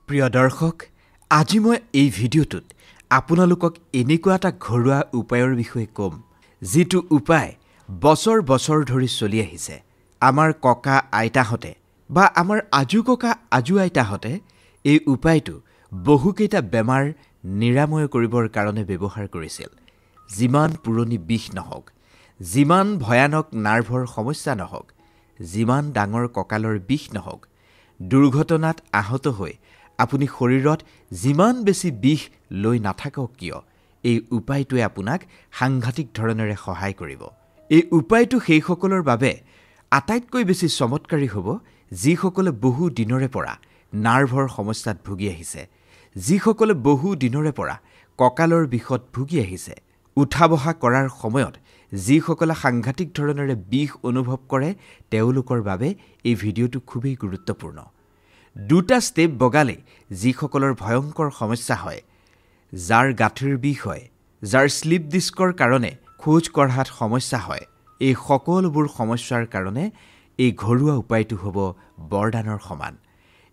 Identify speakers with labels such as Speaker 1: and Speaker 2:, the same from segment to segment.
Speaker 1: প্ৰিয় দৰ্শক, আজি মই এই ভিডিঅ'টোত আপোনালোকক এনেকুৱা এটা ঘৰুৱা উপায়ৰ বিষয়ে ক'ম, যিটো উপায় বছৰ বছৰ ধৰি চলি আহিছে। আমাৰ ককা আইতাহঁতে বা আমাৰ আজু ককা আজু আইতাহঁতে এই উপায়টো বহুকেইটা বেমাৰ নিৰাময় কৰিবৰ কাৰণে ব্যৱহাৰ কৰিছিল। যিমান পুৰণি বিষ নহওক, যিমান ভয়ানক নাৰ্ভৰ সমস্যা নহওক, যিমান ডাঙৰ কঁকালৰ বিষ নহওক, দুৰ্ঘটনাত আহত হৈ আপুনি শৰীৰত যিমান বেছি বিষ লৈ নাথাকক কিয়, এই উপায়টোৱে আপোনাক সাংঘাতিক ধৰণেৰে সহায় কৰিব। এই উপায়টো সেইসকলৰ বাবে আটাইতকৈ বেছি চমৎকাৰী হ'ব, যিসকলে বহু দিনৰে পৰা নাৰ্ভৰ সমস্যাত ভুগি আহিছে, যিসকলে বহু দিনৰে পৰা কঁকালৰ বিষত ভুগি আহিছে, উঠা বহা কৰাৰ সময়ত যিসকলে সাংঘাতিক ধৰণেৰে বিষ অনুভৱ কৰে, তেওঁলোকৰ বাবে এই ভিডিঅ'টো খুবেই গুৰুত্বপূৰ্ণ। দুটা ষ্টেপ বগালে যিসকলৰ ভয়ংকৰ সমস্যা হয়, যাৰ গাঁঠিৰ বিষ হয়, যাৰ শ্লিপ ডিস্কৰ কাৰণে খোজ কঢ়াত সমস্যা হয়, এই সকলোবোৰ সমস্যাৰ কাৰণে এই ঘৰুৱা উপায়টো হ'ব বৰদানৰ সমান।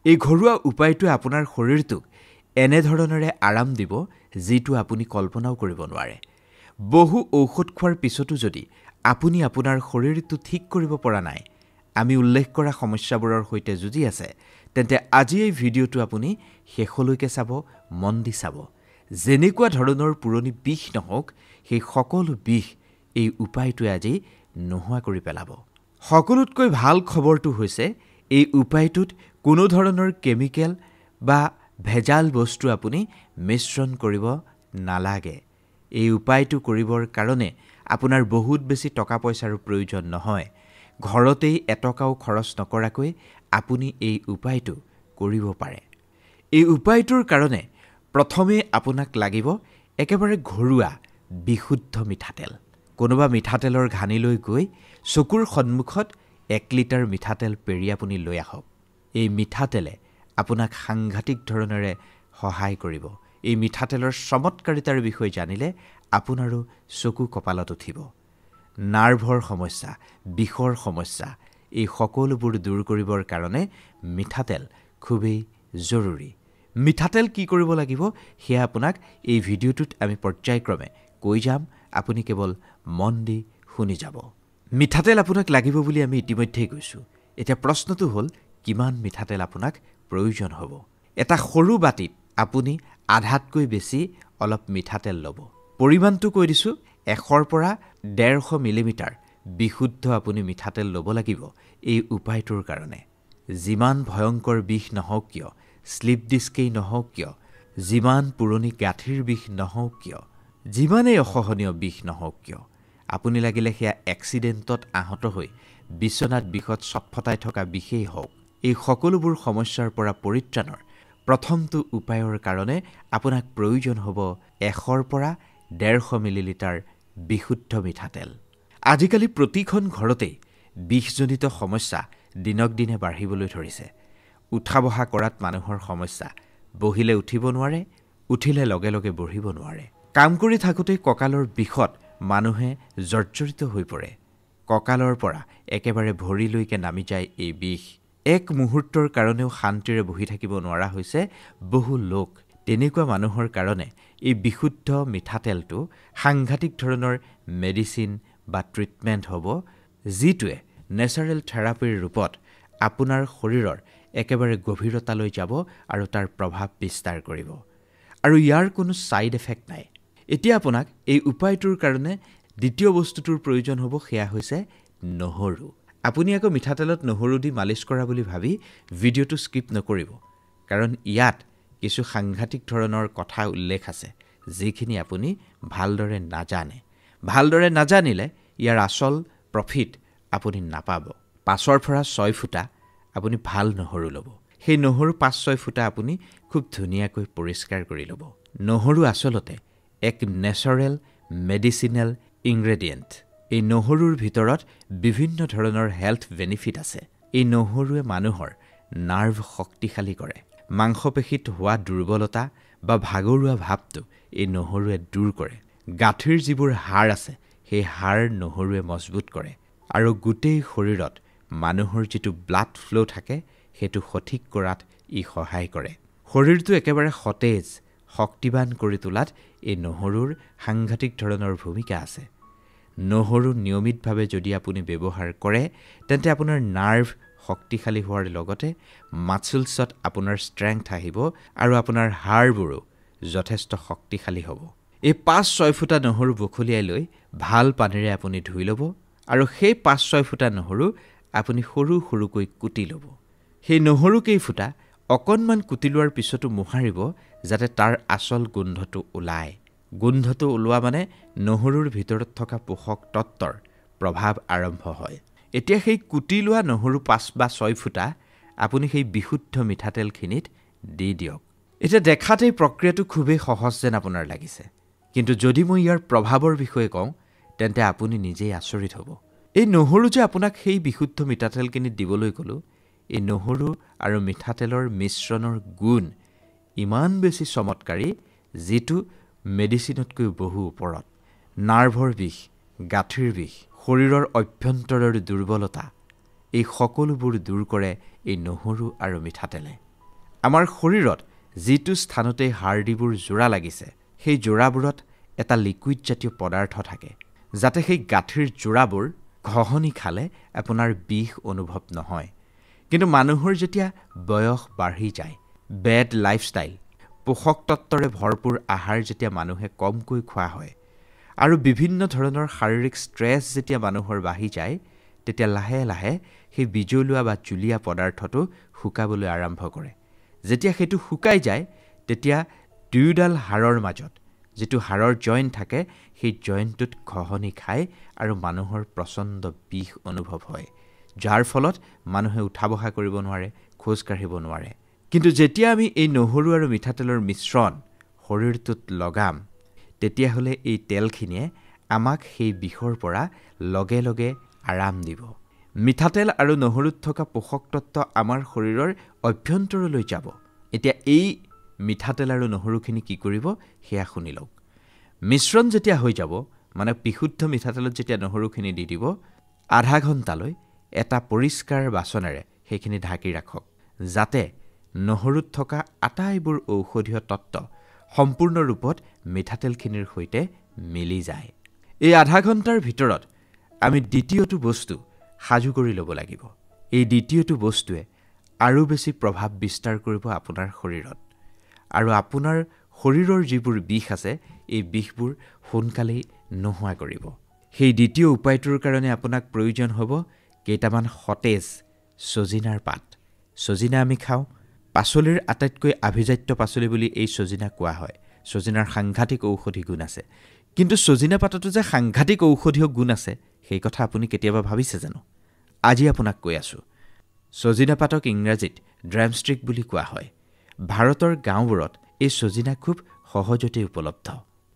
Speaker 1: এই ঘৰুৱা উপায়টোৱে আপোনাৰ শৰীৰটোক এনেধৰণেৰে আৰাম দিব, যিটো আপুনি কল্পনাও কৰিব নোৱাৰে। বহু ঔষধ খোৱাৰ পিছতো যদি আপুনি আপোনাৰ শৰীৰটো ঠিক কৰিব পৰা নাই, আমি উল্লেখ কৰা সমস্যাবোৰৰ সৈতে যুঁজি আছে, তেন্তে আজি এই ভিডিঅ'টো আপুনি শেষলৈকে চাব, মন দি চাব। যেনেকুৱা ধৰণৰ পুৰণি বিষ নহওক, সেই সকলো বিষ এই উপায়টোৱে আজি নোহোৱা কৰি পেলাব। সকলোতকৈ ভাল খবৰটো হৈছে, এই উপায়টোত কোনো ধৰণৰ কেমিকেল বা ভেজাল বস্তু আপুনি মিশ্ৰণ কৰিব নালাগে। এই উপায়টো কৰিবৰ কাৰণে আপোনাৰ বহুত বেছি টকা পইচাৰো প্ৰয়োজন নহয়। ঘৰতেই এটকাও খৰচ নকৰাকৈ আপুনি এই উপায়টো কৰিব পাৰে। এই উপায়টোৰ কাৰণে প্ৰথমে আপোনাক লাগিব একেবাৰে ঘৰুৱা বিশুদ্ধ মিঠাতেল। কোনোবা মিঠাতেলৰ ঘানিলৈ গৈ চকুৰ সন্মুখত 1 লিটাৰ মিঠাতেল পেৰি আপুনি লৈ আহক। এই মিঠাতেলে আপোনাক সাংঘাতিক ধৰণেৰে সহায় কৰিব। এই মিঠাতেলৰ চমৎকাৰিতাৰ বিষয়ে জানিলে আপোনাৰো চকু কপালত উঠিব। নাৰ্ভৰ সমস্যা, বিষৰ সমস্যা, এই সকলোবোৰ দূৰ কৰিবৰ কাৰণে মিঠাতেল খুবেই জৰুৰী। মিঠাতেল কি কৰিব লাগিব, সেয়া আপোনাক এই ভিডিঅ'টোত আমি পৰ্যায়ক্ৰমে কৈ যাম। আপুনি কেৱল মন দি শুনি যাব। মিঠাতেল আপোনাক লাগিব বুলি আমি ইতিমধ্যেই কৈছোঁ। এতিয়া প্ৰশ্নটো হ'ল, কিমান মিঠাতেল আপোনাক প্ৰয়োজন হ'ব? এটা সৰু বাটিত আপুনি আধাতকৈ বেছি অলপ মিঠাতেল ল'ব। পৰিমাণটো কৈ দিছোঁ, 100 পৰা 150 মিলিমিটাৰ বিশুদ্ধ আপুনি মিঠাতেল ল'ব লাগিব এই উপায়টোৰ কাৰণে। যিমান ভয়ংকৰ বিষ নহওক কিয়, শ্লিপ ডিস্কেই নহওক কিয়, যিমান পুৰণি গাঁঠিৰ বিষ নহওক কিয়, যিমানেই অসহনীয় বিষ নহওক কিয়, আপুনি লাগিলে সেয়া এক্সিডেণ্টত আহত হৈ বিচনাত বিষত চটফটাই থকা বিষেই হওক, এই সকলোবোৰ সমস্যাৰ পৰা পৰিত্ৰাণৰ প্ৰথমটো উপায়ৰ কাৰণে আপোনাক প্ৰয়োজন হ'ব 100 পৰা 150 মিলিলিটাৰ বিশুদ্ধ মিঠাতেল। আজিকালি প্ৰতিখন ঘৰতেই বিষজনিত সমস্যা দিনক দিনে বাঢ়িবলৈ ধৰিছে। উঠা বহা কৰাত মানুহৰ সমস্যা, বহিলে উঠিব নোৱাৰে, উঠিলে লগে লগে বহিব নোৱাৰে। কাম কৰি থাকোঁতেই কঁকালৰ বিষত মানুহে জৰ্জৰিত হৈ পৰে। কঁকালৰ পৰা একেবাৰে ভৰিলৈকে নামি যায় এই বিষ। এক মুহূৰ্তৰ কাৰণেও শান্তিৰে বহি থাকিব নোৱাৰা হৈছে বহু লোক। তেনেকুৱা মানুহৰ কাৰণে এই বিশুদ্ধ মিঠাতেলটো সাংঘাতিক ধৰণৰ মেডিচিন বা ট্ৰিটমেণ্ট হ'ব, যিটোৱে নেচাৰেল থেৰাপিৰ ৰূপত আপোনাৰ শৰীৰৰ একেবাৰে গভীৰতালৈ যাব আৰু তাৰ প্ৰভাৱ বিস্তাৰ কৰিব। আৰু ইয়াৰ কোনো ছাইড এফেক্ট নাই। এতিয়া আপোনাক এই উপায়টোৰ কাৰণে দ্বিতীয় বস্তুটোৰ প্ৰয়োজন হ'ব, সেয়া হৈছে নহৰু। আপুনি আকৌ মিঠাতেলত নহৰু দি মালিচ কৰা বুলি ভাবি ভিডিঅ'টো স্কিপ নকৰিব, কাৰণ ইয়াত কিছু সাংঘাতিক ধৰণৰ কথা উল্লেখ আছে, যিখিনি আপুনি ভালদৰে নাজানে। ভালদৰে নাজানিলে ইয়াৰ আচল প্ৰফিট আপুনি নাপাব। 5ৰ পৰা 6 ফুটা আপুনি ভাল নহৰু ল'ব। সেই নহৰু 5-6 ফুটা আপুনি খুব ধুনীয়াকৈ পৰিষ্কাৰ কৰি ল'ব। নহৰু আচলতে এক নেচাৰেল মেডিচিনেল ইনগ্ৰেডিয়েণ্ট। এই নহৰুৰ ভিতৰত বিভিন্ন ধৰণৰ হেল্থ বেনিফিট আছে। এই নহৰুৱে মানুহৰ নাৰ্ভ শক্তিশালী কৰে। মাংসপেশীত হোৱা দুৰ্বলতা বা ভাগৰুৱা ভাৱটো এই নহৰুৱে দূৰ কৰে। গাঁঠিৰ যিবোৰ হাড় আছে, সেই হাড় নহৰুৱে মজবুত কৰে আৰু গোটেই শৰীৰত মানুহৰ যিটো ব্লাড ফ্ল' থাকে, সেইটো সঠিক কৰাত ই সহায় কৰে। শৰীৰটো একেবাৰে সতেজ শক্তিবান কৰি তোলাত এই নহৰুৰ সাংঘাতিক ধৰণৰ ভূমিকা আছে। নহৰু নিয়মিতভাৱে যদি আপুনি ব্যৱহাৰ কৰে তেন্তে আপোনাৰ নাৰ্ভ শক্তিশালী হোৱাৰ লগতে মাছলছত আপোনাৰ ষ্ট্ৰেংথ আহিব আৰু আপোনাৰ হাড়বোৰো যথেষ্ট শক্তিশালী হ'ব। এই 5-6 ফুটা নহৰু বখলিয়াই লৈ ভাল পানীৰে আপুনি ধুই ল'ব আৰু সেই 5-6 ফুটা নহৰু আপুনি সৰু সৰুকৈ কুটি ল'ব। সেই নহৰু কেইফুটা অকণমান কুটি লোৱাৰ পিছতো মোহাৰিব যাতে তাৰ আচল গোন্ধটো ওলায়। গোন্ধটো ওলোৱা মানে নহৰুৰ ভিতৰত থকা পোষক তত্ত্বৰ প্ৰভাৱ আৰম্ভ হয়। এতিয়া সেই কুটি লোৱা নহৰু 5 বা 6 ফুটা আপুনি সেই বিশুদ্ধ মিঠাতেলখিনিত দি দিয়ক। এতিয়া দেখাতেই প্ৰক্ৰিয়াটো খুবেই সহজ যেন আপোনাৰ লাগিছে, কিন্তু যদি মই ইয়াৰ প্ৰভাৱৰ বিষয়ে কওঁ তেন্তে আপুনি নিজেই আচৰিত হ'ব। এই নহৰু যে আপোনাক সেই বিশুদ্ধ মিঠাতেলখিনিত দিবলৈ ক'লোঁ, এই নহৰু আৰু মিঠাতেলৰ মিশ্ৰণৰ গুণ ইমান বেছি চমৎকাৰী যিটো মেডিচিনতকৈ বহু ওপৰত। নাৰ্ভৰ বিষ, গাঁঠিৰ বিষ, শৰীৰৰ অভ্যন্তৰৰ দুৰ্বলতা এই সকলোবোৰ দূৰ কৰে এই নহৰু আৰু মিঠাতেলে। আমাৰ শৰীৰত যিটো স্থানতে হাড়দিবোৰ জোৰা লাগিছে সেই জোৰাবোৰত এটা লিকুইড জাতীয় পদাৰ্থ থাকে যাতে সেই গাঁঠিৰ জোৰাবোৰ ঘঁহনি খালে আপোনাৰ বিষ অনুভৱ নহয়। কিন্তু মানুহৰ যেতিয়া বয়স বাঢ়ি যায়, বেড লাইফষ্টাইল, পোষক তত্ত্বৰে ভৰপূৰ আহাৰ যেতিয়া মানুহে কমকৈ খোৱা হয় আৰু বিভিন্ন ধৰণৰ শাৰীৰিক ষ্ট্ৰেছ যেতিয়া মানুহৰ বাঢ়ি যায়, তেতিয়া লাহে লাহে সেই বিজলুৱা বা জুলীয়া পদাৰ্থটো শুকাবলৈ আৰম্ভ কৰে। যেতিয়া সেইটো শুকাই যায় তেতিয়া দুয়োডাল হাড়ৰ মাজত যিটো হাড়ৰ জইণ্ট থাকে সেই জইণ্টটোত ঘঁহনি খায় আৰু মানুহৰ প্ৰচণ্ড বিষ অনুভৱ হয়, যাৰ ফলত মানুহে উঠা বহা কৰিব নোৱাৰে, খোজ কাঢ়িব নোৱাৰে। কিন্তু যেতিয়া আমি এই নহৰু আৰু মিঠাতেলৰ মিশ্ৰণ শৰীৰটোত লগাম তেতিয়াহ'লে এই তেলখিনিয়ে আমাক সেই বিষৰ পৰা লগে লগে আৰাম দিব। মিঠাতেল আৰু নহৰুত থকা পোষক তত্ত্ব আমাৰ শৰীৰৰ অভ্যন্তৰলৈ যাব। এতিয়া এই মিঠাতেল আৰু নহৰুখিনি কি কৰিব সেয়া শুনি লওক। মিশ্ৰণ যেতিয়া হৈ যাব, মানে বিশুদ্ধ মিঠাতেলত যেতিয়া নহৰুখিনি দি দিব, আধা ঘণ্টালৈ এটা পৰিষ্কাৰ বাচনেৰে সেইখিনি ঢাকি ৰাখক যাতে নহৰুত থকা আটাইবোৰ ঔষধীয় তত্ত্ব সম্পূৰ্ণ ৰূপত মিঠাতেলখিনিৰ সৈতে মিলি যায়। এই আধা ঘণ্টাৰ ভিতৰত আমি দ্বিতীয়টো বস্তু সাজু কৰি ল'ব লাগিব। এই দ্বিতীয়টো বস্তুৱে আৰু বেছি প্ৰভাৱ বিস্তাৰ কৰিব আপোনাৰ শৰীৰত আৰু আপোনাৰ শৰীৰৰ যিবোৰ বিষ আছে এই বিষবোৰ সোনকালেই নোহোৱা কৰিব। সেই দ্বিতীয় উপায়টোৰ কাৰণে আপোনাক প্ৰয়োজন হ'ব কেইটামান সতেজ ছজিনাৰ পাত। ছজিনা আমি খাওঁ, পাচলিৰ আটাইতকৈ আভিজাত্য পাচলি বুলি এই ছজিনা কোৱা হয়। ছজিনাৰ সাংঘাতিক ঔষধি গুণ আছে, কিন্তু ছজিনা পাততো যে সাংঘাতিক ঔষধীয় গুণ আছে সেই কথা আপুনি কেতিয়াবা ভাবিছে জানো? আজি আপোনাক কৈ আছোঁ। ছজিনা পাতক ইংৰাজীত ড্ৰামষ্টিক বুলি কোৱা হয়। ভাৰতৰ গাঁওবোৰত এই ছজিনা খুব সহজতে উপলব্ধ।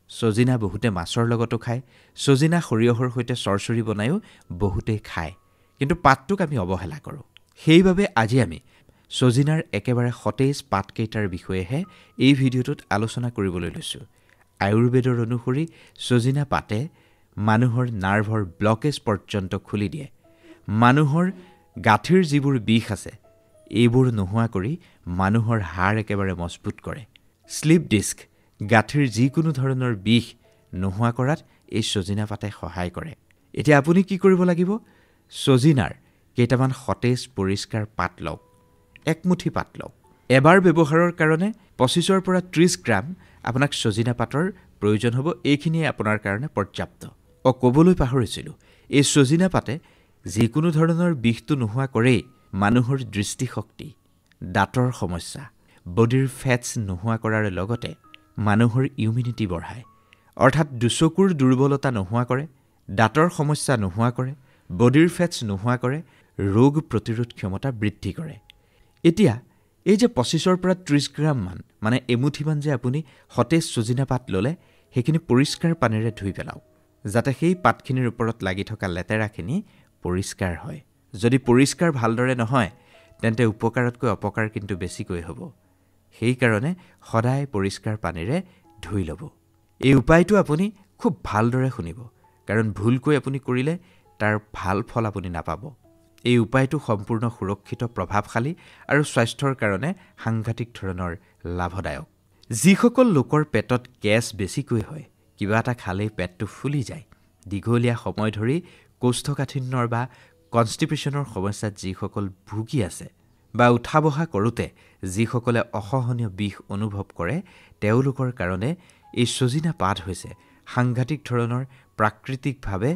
Speaker 1: ছজিনা বহুতে মাছৰ লগতো খায়, ছজিনা সৰিয়হৰ সৈতে চৰচৰি বনায়ো বহুতেই খায়, কিন্তু পাতটোক আমি অৱহেলা কৰোঁ। সেইবাবে আজি আমি ছজিনাৰ একেবাৰে সতেজ পাতকেইটাৰ বিষয়েহে এই ভিডিঅ'টোত আলোচনা কৰিবলৈ লৈছোঁ। আয়ুৰ্বেদৰ অনুসৰি ছজিনা পাতে মানুহৰ নাৰ্ভৰ ব্লকেজ পৰ্যন্ত খুলি দিয়ে। মানুহৰ গাঁঠিৰ যিবোৰ বিষ আছে এইবোৰ নোহোৱা কৰি মানুহৰ হাড় একেবাৰে মজবুত কৰে। স্লিপ ডিস্ক, গাঁঠিৰ যিকোনো ধৰণৰ বিষ নোহোৱা কৰাত এই ছজিনা পাতে সহায় কৰে। এতিয়া আপুনি কি কৰিব লাগিব? ছজিনাৰ কেইটামান সতেজ পৰিষ্কাৰ পাত লওক, একমুঠি পাত লওক। এবাৰ ব্যৱহাৰৰ কাৰণে 25 পৰা 30 গ্ৰাম আপোনাক ছজিনা পাতৰ প্ৰয়োজন হ'ব। এইখিনিয়ে আপোনাৰ কাৰণে পৰ্যাপ্ত। ক'বলৈ পাহৰিছিলোঁ, এই ছজিনা পাতে যিকোনো ধৰণৰ বিষটো নোহোৱা কৰেই, মানুহৰ দৃষ্টিশক্তি, দাঁতৰ সমস্যা, বডিৰ ফেটছ নোহোৱা কৰাৰ লগতে মানুহৰ ইমিউনিটি বঢ়ায়, অৰ্থাৎ দুচকুৰ দুৰ্বলতা নোহোৱা কৰে, দাঁতৰ সমস্যা নোহোৱা কৰে, বডিৰ ফেটছ নোহোৱা কৰে, ৰোগ প্ৰতিৰোধ ক্ষমতা বৃদ্ধি কৰে। এতিয়া এই যে 25 পৰা 30 গ্ৰামমান মানে এমুঠিমান যে আপুনি সতেজ ছজিনা পাত ল'লে, সেইখিনি পৰিষ্কাৰ পানীৰে ধুই পেলাওক যাতে সেই পাতখিনিৰ ওপৰত লাগি থকা লেতেৰাখিনি পৰিষ্কাৰ হয়। যদি পৰিষ্কাৰ ভালদৰে নহয় তেন্তে উপকাৰতকৈ অপকাৰ কিন্তু বেছিকৈ হ'ব। সেইকাৰণে সদায় পৰিষ্কাৰ পানীৰে ধুই ল'ব। এই উপায়টো আপুনি খুব ভালদৰে শুনিব, কাৰণ ভুলকৈ আপুনি কৰিলে তাৰ ভাল ফল আপুনি নাপাব। এই উপায়টো সম্পূৰ্ণ সুৰক্ষিত, প্ৰভাৱশালী আৰু স্বাস্থ্যৰ কাৰণে সাংঘাতিক ধৰণৰ লাভদায়ক। যিসকল লোকৰ পেটত গেছ বেছিকৈ হয়, কিবা এটা খালেই পেটটো ফুলি যায়, দীঘলীয়া সময় ধৰি কোষ্ঠকাঠিন্যৰ বা কনষ্টিপেশ্যনৰ সমস্যাত যিসকল ভুগি আছে, বা উঠা বহা কৰোঁতে যিসকলে অসহনীয় বিষ অনুভৱ কৰে, তেওঁলোকৰ কাৰণে এই ছজিনা পাত হৈছে সাংঘাতিক ধৰণৰ প্ৰাকৃতিকভাৱে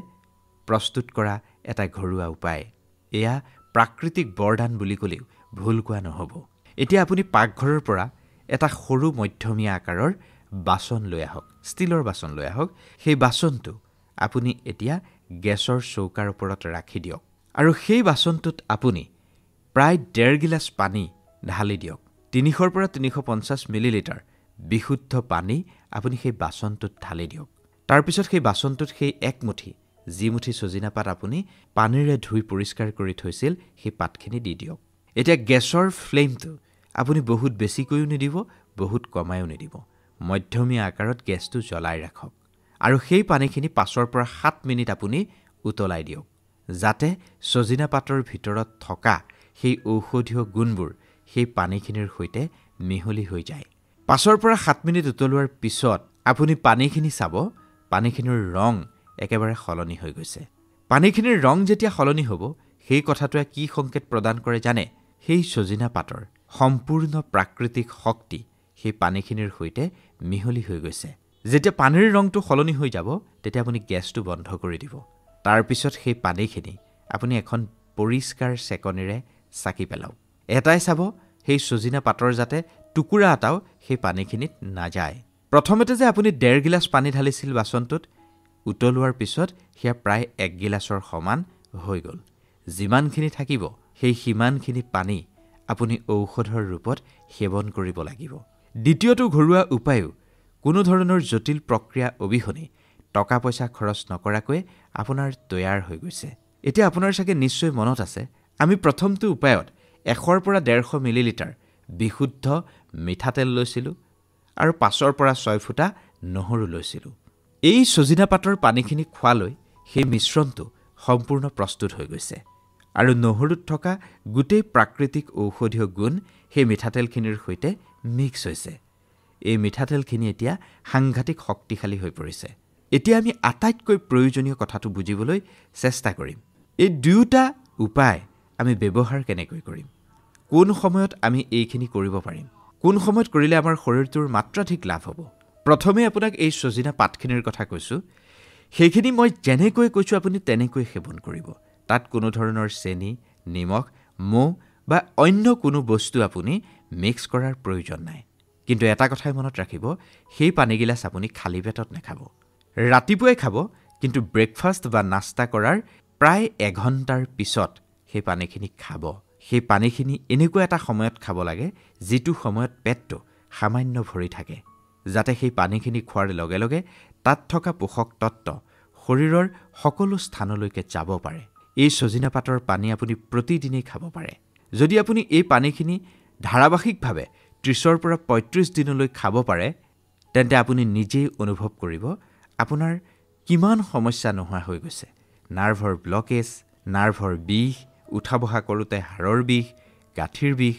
Speaker 1: প্ৰস্তুত কৰা এটা ঘৰুৱা উপায়। এয়া প্ৰাকৃতিক বৰদান বুলি ক'লেও ভুল কোৱা নহ'ব। এতিয়া আপুনি পাকঘৰৰ পৰা এটা সৰু মধ্যমীয়া আকাৰৰ বাচন লৈ আহক, ষ্টীলৰ বাচন লৈ আহক। সেই বাচনটো আপুনি এতিয়া গেছৰ চৌকাৰ ওপৰত ৰাখি দিয়ক আৰু সেই বাচনটোত আপুনি প্ৰায় 1.5 গিলাচ পানী ঢালি দিয়ক। 300 পৰা 350 মিলিলিটাৰ বিশুদ্ধ পানী আপুনি সেই বাচনটোত ঢালি দিয়ক। তাৰপিছত সেই বাচনটোত সেই যি মুঠি ছজিনা পাত আপুনি পানীৰে ধুই পৰিষ্কাৰ কৰি থৈছিল, সেই পাতখিনি দি দিয়ক। এতিয়া গেছৰ ফ্লেমটো আপুনি বহুত বেছিকৈও নিদিব, বহুত কমায়ো নিদিব। মধ্যমীয়া আকাৰত গেছটো জ্বলাই ৰাখক আৰু সেই পানীখিনি 5 পৰা 7 মিনিট আপুনি উতলাই দিয়ক, যাতে ছজিনা পাতৰ ভিতৰত থকা সেই ঔষধীয় গুণবোৰ সেই পানীখিনিৰ সৈতে মিহলি হৈ যায়। 5 পৰা 7 মিনিট উতলোৱাৰ পিছত আপুনি পানীখিনি চাব, পানীখিনিৰ ৰং একেবাৰে সলনি হৈ গৈছে। পানীখিনিৰ ৰং যেতিয়া সলনি হ'ব, সেই কথাটোৱে কি সংকেত প্ৰদান কৰে জানে? সেই ছজিনা পাতৰ সম্পূৰ্ণ প্ৰাকৃতিক শক্তি সেই পানীখিনিৰ সৈতে মিহলি হৈ গৈছে। যেতিয়া পানীৰ ৰংটো সলনি হৈ যাব, তেতিয়া আপুনি গেছটো বন্ধ কৰি দিব। তাৰপিছত সেই পানীখিনি আপুনি এখন পৰিষ্কাৰ চেকনিৰে চাকি পেলাওক। এটাই চাব, সেই ছজিনা পাতৰ যাতে টুকুৰা এটাও সেই পানীখিনিত নাযায়। প্ৰথমতে যে আপুনি 1.5 গিলাচ পানী ঢালিছিল বাচনটোত, উতলোৱাৰ পিছত সেয়া প্ৰায় 1 গিলাচৰ সমান হৈ গ'ল। যিমানখিনি থাকিব, সেই সিমানখিনি পানী আপুনি ঔষধৰ ৰূপত সেৱন কৰিব লাগিব। দ্বিতীয়টো ঘৰুৱা উপায়ো কোনো ধৰণৰ জটিল প্ৰক্ৰিয়া অবিহনে টকা পইচা খৰচ নকৰাকৈ আপোনাৰ তৈয়াৰ হৈ গৈছে। এতিয়া আপোনাৰ চাগে নিশ্চয় মনত আছে, আমি প্ৰথমটো উপায়ত 100 পৰা 150 মিলিলিটাৰ বিশুদ্ধ মিঠাতেল লৈছিলোঁ আৰু 5 পৰা 6 ফুটা নহৰু লৈছিলোঁ। এই ছজিনা পাতৰ পানীখিনি খোৱালৈ সেই মিশ্ৰণটো সম্পূৰ্ণ প্ৰস্তুত হৈ গৈছে আৰু নহৰুত থকা গোটেই প্ৰাকৃতিক ঔষধীয় গুণ সেই মিঠাতেলখিনিৰ সৈতে মিক্স হৈছে। এই মিঠাতেলখিনি এতিয়া সাংঘাতিক শক্তিশালী হৈ পৰিছে। এতিয়া আমি আটাইতকৈ প্ৰয়োজনীয় কথাটো বুজিবলৈ চেষ্টা কৰিম। এই দুয়োটা উপায় আমি ব্যৱহাৰ কেনেকৈ কৰিম, কোন সময়ত আমি এইখিনি কৰিব পাৰিম, কোন সময়ত কৰিলে আমাৰ শৰীৰটোৰ মাত্ৰাধিক লাভ হ'ব। প্ৰথমে আপোনাক এই ছজিনা পাতখিনিৰ কথা কৈছোঁ। সেইখিনি মই যেনেকৈ কৈছোঁ আপুনি তেনেকৈ সেৱন কৰিব। তাত কোনো ধৰণৰ চেনি, নিমখ, মৌ বা অন্য কোনো বস্তু আপুনি মিক্স কৰাৰ প্ৰয়োজন নাই। কিন্তু এটা কথাই মনত ৰাখিব, সেই পানীগিলাচ আপুনি খালী পেটত নাখাব। ৰাতিপুৱাই খাব, কিন্তু ব্ৰেকফাষ্ট বা নাস্তা কৰাৰ প্ৰায় 1 ঘণ্টাৰ পিছত সেই পানীখিনি খাব। সেই পানীখিনি এনেকুৱা এটা সময়ত খাব লাগে, যিটো সময়ত পেটটো সামান্য ভৰি থাকে, যাতে সেই পানীখিনি খোৱাৰ লগে লগে তাত থকা পোষক তত্ত্ব শৰীৰৰ সকলো স্থানলৈকে যাব পাৰে। এই ছজিনা পাতৰ পানী আপুনি প্ৰতিদিনেই খাব পাৰে। যদি আপুনি এই পানীখিনি ধাৰাবাহিকভাৱে 30 পৰা 35 দিনলৈ খাব পাৰে, তেন্তে আপুনি নিজেই অনুভৱ কৰিব আপোনাৰ কিমান সমস্যা নোহোৱা হৈ গৈছে। নাৰ্ভৰ ব্লকেজ, নাৰ্ভৰ বিষ, উঠা বহা কৰোঁতে হাড়ৰ বিষ, গাঁঠিৰ বিষ,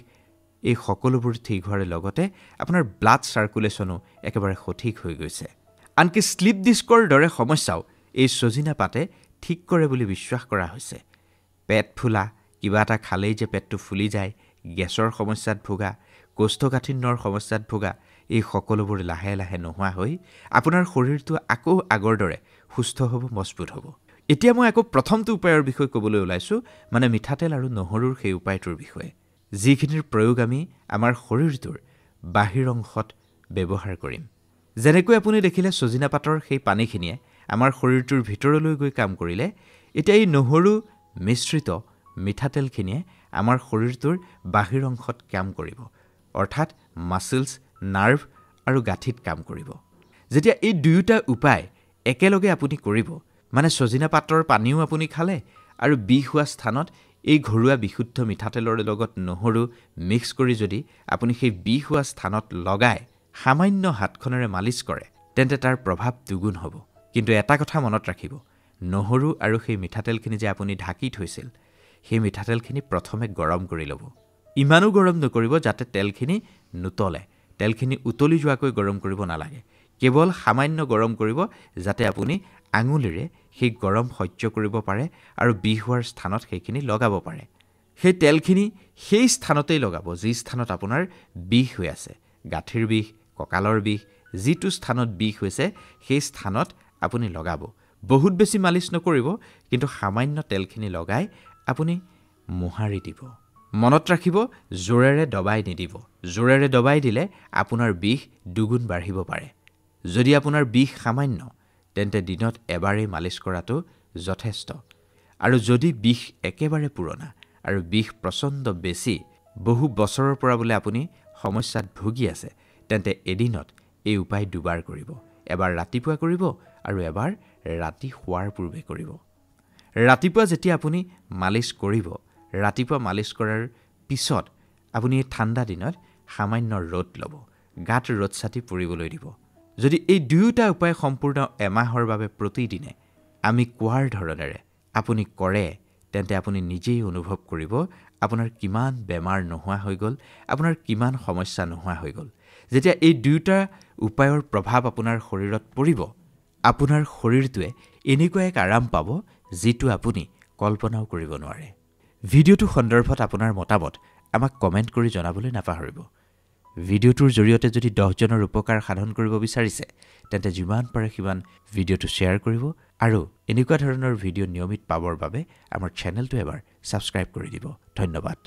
Speaker 1: এই সকলোবোৰ ঠিক হোৱাৰ লগতে আপোনাৰ ব্লাড চাৰ্কুলেশ্যনো একেবাৰে সঠিক হৈ গৈছে। আনকি শ্লিপ ডিস্কৰ দৰে সমস্যাও এই ছজিনা পাতে ঠিক কৰে বুলি বিশ্বাস কৰা হৈছে। পেট ফুলা, কিবা এটা খালেই যে পেটটো ফুলি যায়, গেছৰ সমস্যাত ভোগা, কোষ্ঠকাঠিন্যৰ সমস্যাত ভোগা, এই সকলোবোৰ লাহে লাহে নোহোৱা হৈ আপোনাৰ শৰীৰটো আকৌ আগৰ দৰে সুস্থ হ'ব, মজবুত হ'ব। এতিয়া মই আকৌ প্ৰথমটো উপায়ৰ বিষয়ে ক'বলৈ ওলাইছোঁ, মানে মিঠাতেল আৰু নহৰুৰ সেই উপায়টোৰ বিষয়ে, যিখিনিৰ প্ৰয়োগ আমি আমাৰ শৰীৰটোৰ বাহিৰ অংশত ব্যৱহাৰ কৰিম। যেনেকৈ আপুনি দেখিলে ছজিনা পাতৰ সেই পানীখিনিয়ে আমাৰ শৰীৰটোৰ ভিতৰলৈ গৈ কাম কৰিলে, এতিয়া এই নহৰু মিশ্ৰিত মিঠাতেলখিনিয়ে আমাৰ শৰীৰটোৰ বাহিৰ অংশত কাম কৰিব, অৰ্থাৎ মাছলছ, নাৰ্ভ আৰু গাঁঠিত কাম কৰিব। যেতিয়া এই দুয়োটা উপায় একেলগে আপুনি কৰিব, মানে ছজিনা পাতৰ পানীও আপুনি খালে আৰু বিষ হোৱা স্থানত এই ঘৰুৱা বিশুদ্ধ মিঠাতেলৰ লগত নহৰু মিক্স কৰি যদি আপুনি সেই বিষ হোৱা স্থানত লগাই সামান্য হাতখনেৰে মালিচ কৰে, তেন্তে তাৰ প্ৰভাৱ দুগুণ হ'ব। কিন্তু এটা কথা মনত ৰাখিব, নহৰু আৰু সেই মিঠাতেলখিনি যে আপুনি ঢাকি থৈছিল, সেই মিঠাতেলখিনি প্ৰথমে গৰম কৰি ল'ব। ইমানো গৰম নকৰিব যাতে তেলখিনি নুতলে। তেলখিনি উতলি যোৱাকৈ গৰম কৰিব নালাগে। কেৱল সামান্য গৰম কৰিব যাতে আপুনি আঙুলিৰে সেই গৰম সহ্য কৰিব পাৰে আৰু বিষ হোৱাৰ স্থানত সেইখিনি লগাব পাৰে। সেই তেলখিনি সেই স্থানতেই লগাব যি স্থানত আপোনাৰ বিষ হৈ আছে। গাঁঠিৰ বিষ, কঁকালৰ বিষ, যিটো স্থানত বিষ হৈছে সেই স্থানত আপুনি লগাব। বহুত বেছি মালিচ নকৰিব, কিন্তু সামান্য তেলখিনি লগাই আপুনি মোহাৰি দিব। মনত ৰাখিব, জোৰেৰে দবাই নিদিব। জোৰেৰে দবাই দিলে আপোনাৰ বিষ দুগুণ বাঢ়িব পাৰে। যদি আপোনাৰ বিষ সামান্য, তেন্তে দিনত এবাৰেই মালিচ কৰাটো যথেষ্ট। আৰু যদি বিষ একেবাৰে পুৰণা আৰু বিষ প্ৰচণ্ড বেছি, বহু বছৰৰ পৰা বোলে আপুনি সমস্যাত ভুগি আছে, তেন্তে এদিনত এই উপায় দুবাৰ কৰিব। এবাৰ ৰাতিপুৱা কৰিব আৰু এবাৰ ৰাতি শোৱাৰ পূৰ্বে কৰিব। ৰাতিপুৱা যেতিয়া আপুনি মালিচ কৰিব, ৰাতিপুৱা মালিচ কৰাৰ পিছত আপুনি এই ঠাণ্ডা দিনত সামান্য ৰ'দ ল'ব। গাত ৰ'দ ছাতি পৰিবলৈ দিব। যদি এই দুয়োটা উপায় সম্পূৰ্ণ এমাহৰ বাবে প্ৰতিদিনে আমি কোৱাৰ ধৰণেৰে আপুনি কৰে, তেন্তে আপুনি নিজেই অনুভৱ কৰিব আপোনাৰ কিমান বেমাৰ নোহোৱা হৈ গ'ল, আপোনাৰ কিমান সমস্যা নোহোৱা হৈ গ'ল। যেতিয়া এই দুয়োটা উপায়ৰ প্ৰভাৱ আপোনাৰ শৰীৰত পৰিব, আপোনাৰ শৰীৰটোৱে এনেকুৱা এক আৰাম পাব যিটো আপুনি কল্পনাও কৰিব নোৱাৰে। ভিডিঅ'টো সন্দৰ্ভত আপোনাৰ মতামত আমাক কমেণ্ট কৰি জনাবলৈ নাপাহৰিব। ভিডিঅ'টোৰ জৰিয়তে যদি 10জনৰ উপকাৰ সাধন কৰিব বিচাৰিছে, তেন্তে যিমান পাৰে সিমান ভিডিঅ'টো শ্বেয়াৰ কৰিব আৰু এনেকুৱা ধৰণৰ ভিডিঅ' নিয়মিত পাবৰ বাবে আমাৰ চেনেলটো এবাৰ ছাবস্ক্ৰাইব কৰি দিব। ধন্যবাদ।